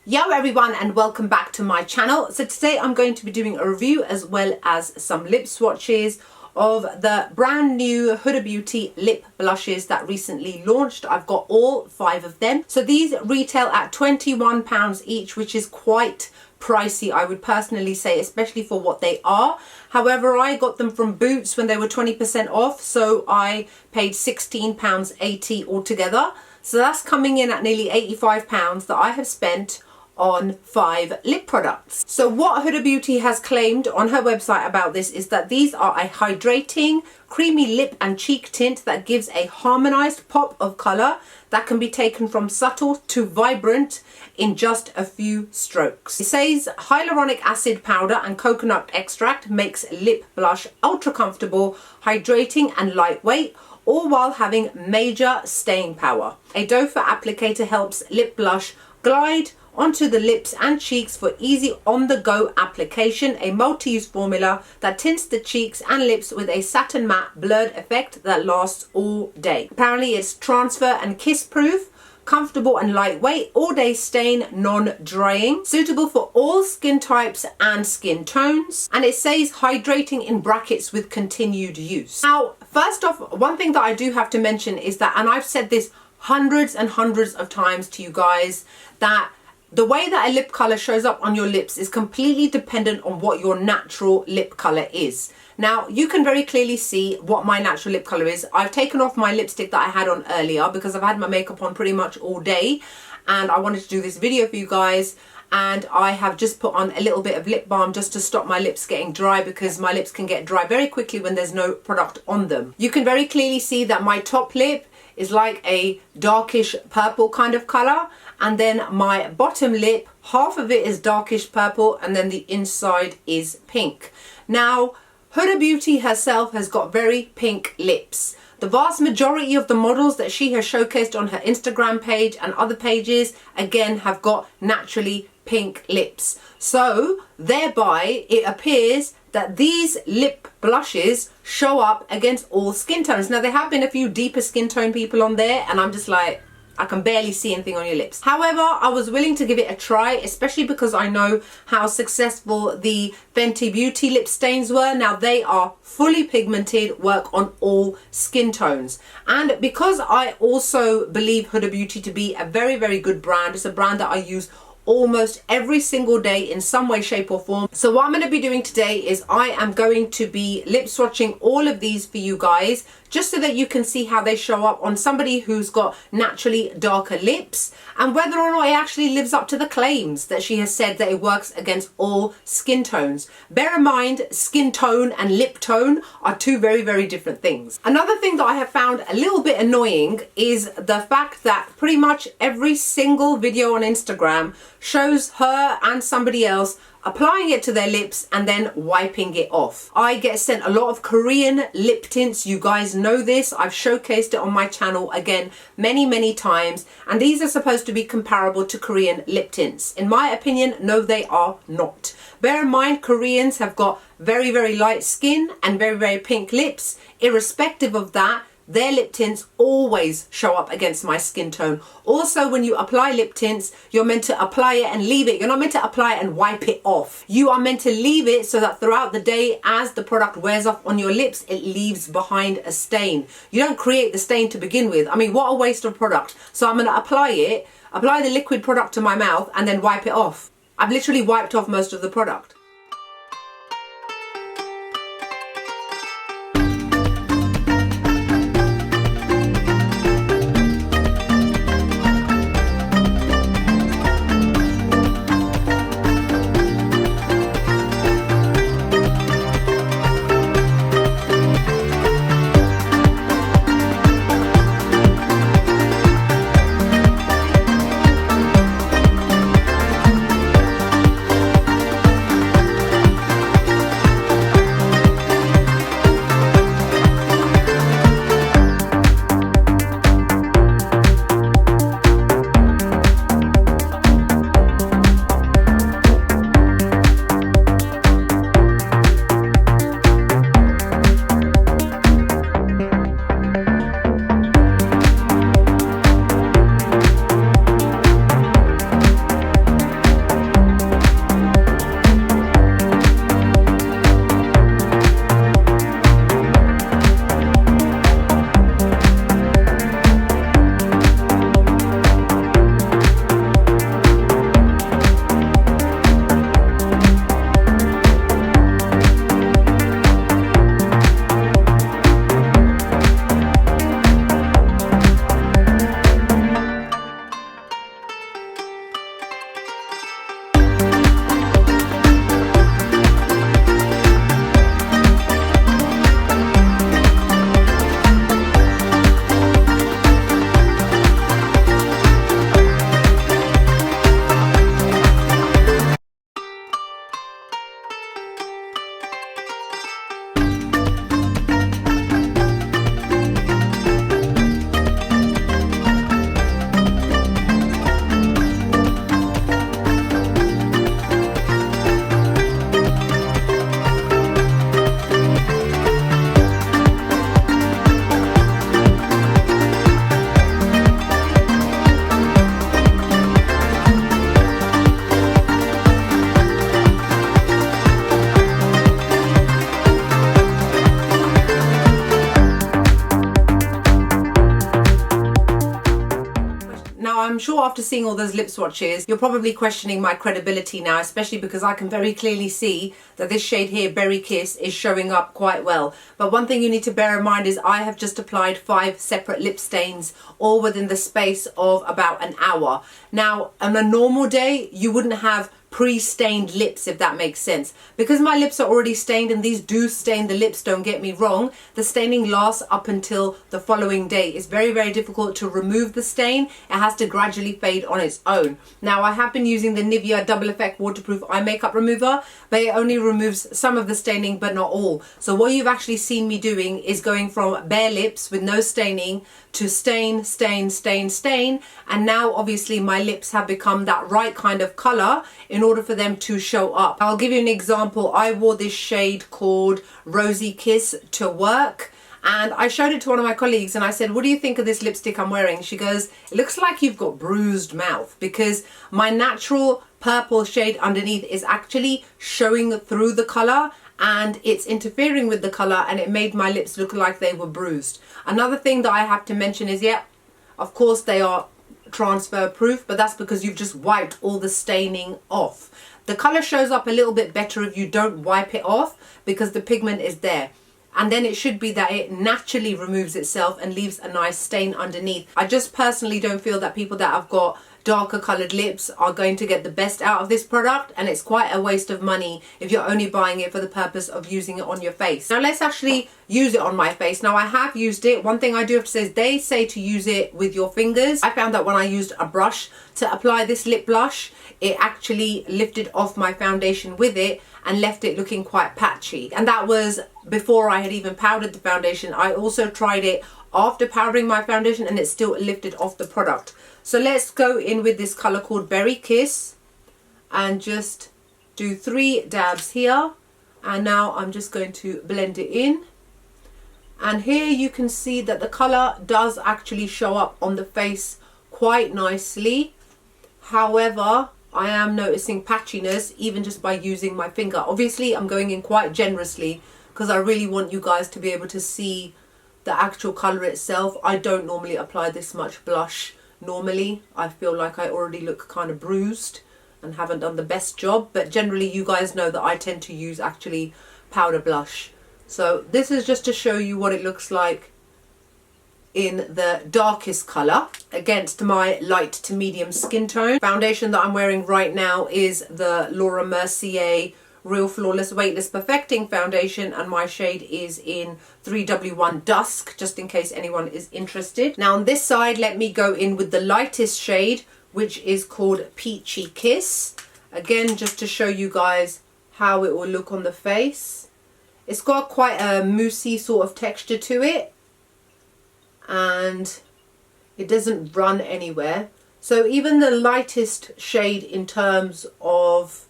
Yo everyone, and welcome back to my channel. So today I'm going to be doing a review as well as some lip swatches of the brand new Huda Beauty lip blushes that recently launched. I've got all 5 of them. So these retail at £21 each, which is quite pricey, I would personally say, especially for what they are. However, I got them from Boots when they were 20% off, so I paid £16.80 altogether. So that's coming in at nearly £85 that I have spent on 5 lip products. So what Huda Beauty has claimed on her website about this is that these are a hydrating, creamy lip and cheek tint that gives a harmonized pop of color that can be taken from subtle to vibrant in just a few strokes. It says hyaluronic acid powder and coconut extract makes lip blush ultra comfortable, hydrating and lightweight, all while having major staying power. A doe foot applicator helps lip blush glide onto the lips and cheeks for easy on-the-go application. A multi-use formula that tints the cheeks and lips with a satin matte blurred effect that lasts all day. Apparently it's transfer and kiss proof, comfortable and lightweight, all-day stain, non-drying, suitable for all skin types and skin tones, and it says hydrating in brackets with continued use. Now, first off, one thing that I do have to mention is that, and I've said this hundreds and hundreds of times to you guys, that the way that a lip color shows up on your lips is completely dependent on what your natural lip color is. Now, you can very clearly see what my natural lip color is. I've taken off my lipstick that I had on earlier because I've had my makeup on pretty much all day and I wanted to do this video for you guys, and I have just put on a little bit of lip balm just to stop my lips getting dry, because my lips can get dry very quickly when there's no product on them. You can very clearly see that my top lip is like a darkish purple kind of color, and then my bottom lip, half of it is darkish purple and then the inside is pink. Now, Huda Beauty herself has got very pink lips. The vast majority of the models that she has showcased on her Instagram page and other pages, again, have got naturally pink lips. So thereby it appears that these lip blushes show up against all skin tones. Now, there have been a few deeper skin tone people on there and I'm just like, I can barely see anything on your lips. However, I was willing to give it a try, especially because I know how successful the Fenty Beauty lip stains were. Now, they are fully pigmented, work on all skin tones. And because I also believe Huda Beauty to be a very, very good brand, it's a brand that I use almost every single day in some way, shape or form. So what I'm going to be doing today is I am going to be lip swatching all of these for you guys, just so that you can see how they show up on somebody who's got naturally darker lips, and whether or not it actually lives up to the claims that she has said that it works against all skin tones. Bear in mind, skin tone and lip tone are two very, very different things. Another thing that I have found a little bit annoying is the fact that pretty much every single video on Instagram shows her and somebody else applying it to their lips and then wiping it off. I get sent a lot of Korean lip tints. You guys know this. I've showcased it on my channel again many times, and these are supposed to be comparable to Korean lip tints. In my opinion, no, they are not. Bear in mind, Koreans have got very, very light skin and very, very pink lips. Irrespective of that, their lip tints always show up against my skin tone. Also, when you apply lip tints, you're meant to apply it and leave it. You're not meant to apply it and wipe it off. You are meant to leave it so that throughout the day, as the product wears off on your lips, it leaves behind a stain. You don't create the stain to begin with. I mean, what a waste of product. So I'm going to apply the liquid product to my mouth and then wipe it off. I've literally wiped off most of the product. after seeing all those lip swatches, you're probably questioning my credibility now, especially because I can very clearly see that this shade here, Berry Kiss, is showing up quite well. But one thing you need to bear in mind is I have just applied 5 separate lip stains, all within the space of about an hour. Now, on a normal day, you wouldn't have pre-stained lips, if that makes sense. Because my lips are already stained, and these do stain the lips, don't get me wrong, the staining lasts up until the following day. It's very, very difficult to remove the stain. It has to gradually fade on its own. Now, I have been using the Nivea Double Effect Waterproof Eye Makeup Remover, but it only removes some of the staining, but not all. So what you've actually seen me doing is going from bare lips with no staining to stain, stain, stain, stain, and now obviously my lips have become that right kind of color in order for them to show up. I'll give you an example. I wore this shade called Rosy Kiss to work, and I showed it to one of my colleagues and I said, what do you think of this lipstick I'm wearing? She goes, it looks like you've got bruised mouth, because my natural purple shade underneath is actually showing through the color, and it's interfering with the color, and it made my lips look like they were bruised. Another thing that I have to mention is, yeah, of course they are transfer proof, but that's because you've just wiped all the staining off. The color shows up a little bit better if you don't wipe it off, because the pigment is there. And then it should be that it naturally removes itself and leaves a nice stain underneath. I just personally don't feel that people that have got darker colored lips are going to get the best out of this product, and it's quite a waste of money if you're only buying it for the purpose of using it on your face. Now let's actually use it on my face. Now I have used it. One thing I do have to say is they say to use it with your fingers. I found that when I used a brush to apply this lip blush, it actually lifted off my foundation with it and left it looking quite patchy. And that was before I had even powdered the foundation. I also tried it after powdering my foundation and it still lifted off the product. So let's go in with this color called Berry Kiss and just do 3 dabs here. And now I'm just going to blend it in. And here you can see that the color does actually show up on the face quite nicely. However, I am noticing patchiness even just by using my finger. Obviously, I'm going in quite generously because I really want you guys to be able to see the actual color itself. I don't normally apply this much blush. Normally, I feel like I already look kind of bruised and haven't done the best job. But generally, you guys know that I tend to use actually powder blush. So this is just to show you what it looks like in the darkest color against my light to medium skin tone. Foundation that I'm wearing right now is the Laura Mercier Real Flawless Weightless Perfecting Foundation, and my shade is in 3W1 Dusk, just in case anyone is interested. Now on this side, let me go in with the lightest shade, which is called Peachy Kiss. Again, just to show you guys how it will look on the face. It's got quite a moussey sort of texture to it, and it doesn't run anywhere. So even the lightest shade in terms of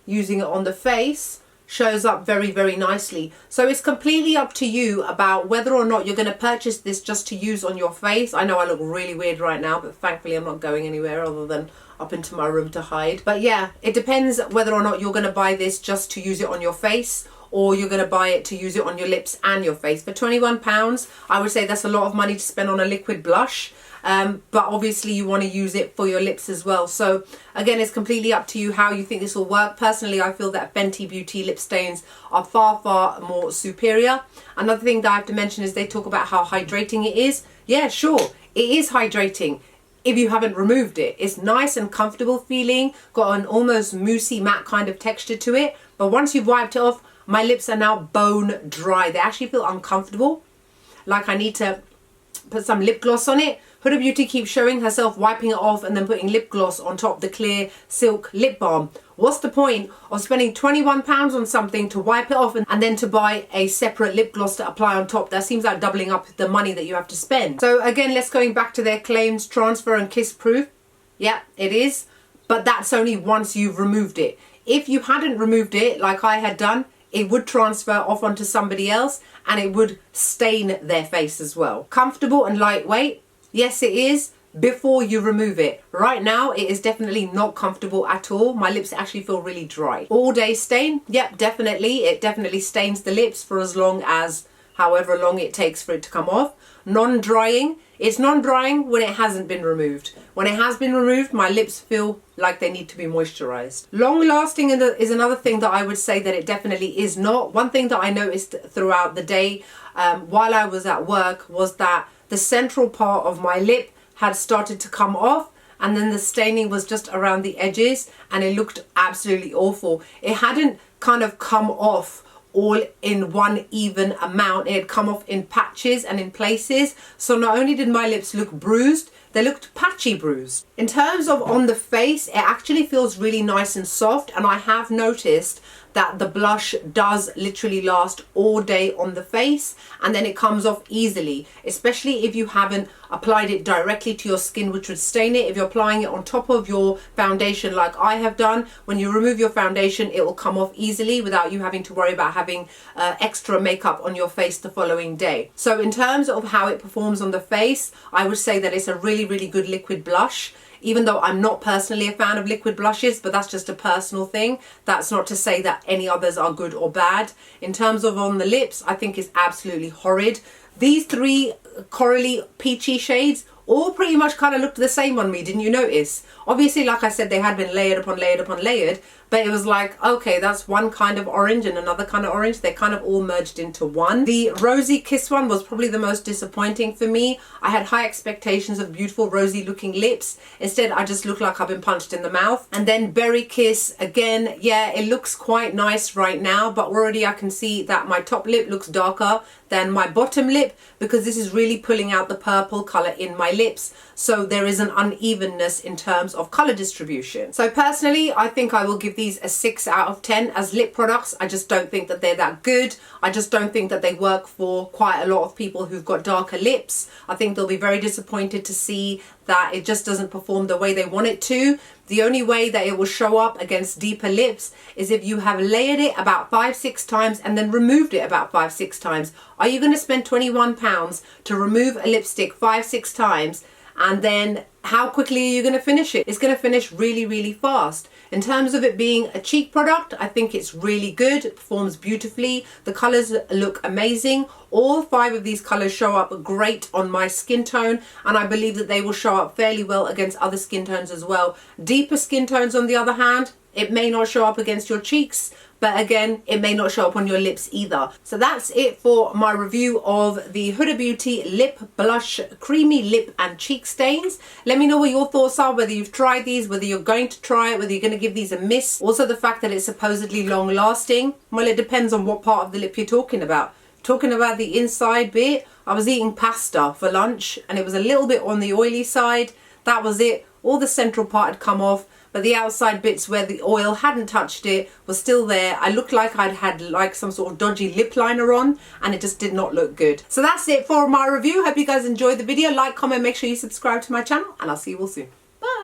using it on the face shows up very, very nicely. So it's completely up to you about whether or not you're going to purchase this just to use on your face. I know I look really weird right now, but thankfully I'm not going anywhere other than up into my room to hide. But yeah, it depends whether or not you're going to buy this just to use it on your face, or you're going to buy it to use it on your lips and your face. For £21, I would say that's a lot of money to spend on a liquid blush. But obviously you want to use it for your lips as well. So again, it's completely up to you how you think this will work. Personally, I feel that Fenty Beauty lip stains are far, far more superior. Another thing that I have to mention is they talk about how hydrating it is. Yeah, sure, it is hydrating if you haven't removed it. It's nice and comfortable feeling, got an almost moussey matte kind of texture to it. But once you've wiped it off, my lips are now bone dry. They actually feel uncomfortable, like I need to put some lip gloss on it. Huda Beauty keeps showing herself wiping it off and then putting lip gloss on top, the clear silk lip balm. What's the point of spending £21 on something to wipe it off and then to buy a separate lip gloss to apply on top? That seems like doubling up the money that you have to spend. So again, let's going back to their claims, transfer and kiss proof. Yeah, it is, but that's only once you've removed it. If you hadn't removed it like I had done, it would transfer off onto somebody else and it would stain their face as well. Comfortable and lightweight. Yes, it is before you remove it. Right now, it is definitely not comfortable at all. My lips actually feel really dry. All day stain? Yep, definitely. It definitely stains the lips for as long as however long it takes for it to come off. Non-drying, it's non-drying when it hasn't been removed. When it has been removed, my lips feel like they need to be moisturized. Long-lasting is another thing that I would say that it definitely is not. One thing that I noticed throughout the day while I was at work was that the central part of my lip had started to come off, and then the staining was just around the edges, and it looked absolutely awful. It hadn't kind of come off all in one even amount. It had come off in patches and in places. So not only did my lips look bruised, they looked patchy bruised. In terms of on the face, it actually feels really nice and soft, and I have noticed that the blush does literally last all day on the face, and then it comes off easily, especially if you haven't applied it directly to your skin, which would stain it. If you're applying it on top of your foundation like I have done, when you remove your foundation, it will come off easily without you having to worry about having extra makeup on your face the following day. So in terms of how it performs on the face, I would say that it's a really good liquid blush. Even though I'm not personally a fan of liquid blushes, but that's just a personal thing. That's not to say that any others are good or bad. In terms of on the lips, I think it's absolutely horrid. These three corally peachy shades all pretty much kind of looked the same on me, didn't you notice? Obviously, like I said, they had been layered upon layered upon layered, but it was like, okay, that's one kind of orange and another kind of orange. They kind of all merged into one. The Rosy Kiss one was probably the most disappointing for me. I had high expectations of beautiful rosy looking lips. Instead, I just look like I've been punched in the mouth. And then Berry Kiss, again, yeah, it looks quite nice right now, but already I can see that my top lip looks darker than my bottom lip, because this is really pulling out the purple color in my lips. So there is an unevenness in terms of color distribution. So personally, I think I will give these a 6 out of 10 as lip products. I just don't think that they're that good. I just don't think that they work for quite a lot of people who've got darker lips. I think they'll be very disappointed to see that it just doesn't perform the way they want it to. The only way that it will show up against deeper lips is if you have layered it about 5-6 times and then removed it about 5-6 times. Are you going to spend £21 to remove a lipstick 5-6 times, and then how quickly are you going to finish it? It's going to finish really fast. In terms of it being a cheek product, I think it's really good. It performs beautifully. The colors look amazing. All 5 of these colors show up great on my skin tone, and I believe that they will show up fairly well against other skin tones as well. Deeper skin tones, on the other hand, it may not show up against your cheeks, but again, it may not show up on your lips either. So that's it for my review of the Huda Beauty Lip Blush Creamy Lip and Cheek Stains. Let me know what your thoughts are, whether you've tried these, whether you're going to try it, whether you're going to give these a miss. Also, the fact that it's supposedly long lasting. Well, it depends on what part of the lip you're talking about. Talking about the inside bit, I was eating pasta for lunch and it was a little bit on the oily side. That was it. All the central part had come off, but the outside bits where the oil hadn't touched it was still there. I looked like I'd had like some sort of dodgy lip liner on, and it just did not look good. So that's it for my review. Hope you guys enjoyed the video. Like, comment, make sure you subscribe to my channel, and I'll see you all soon.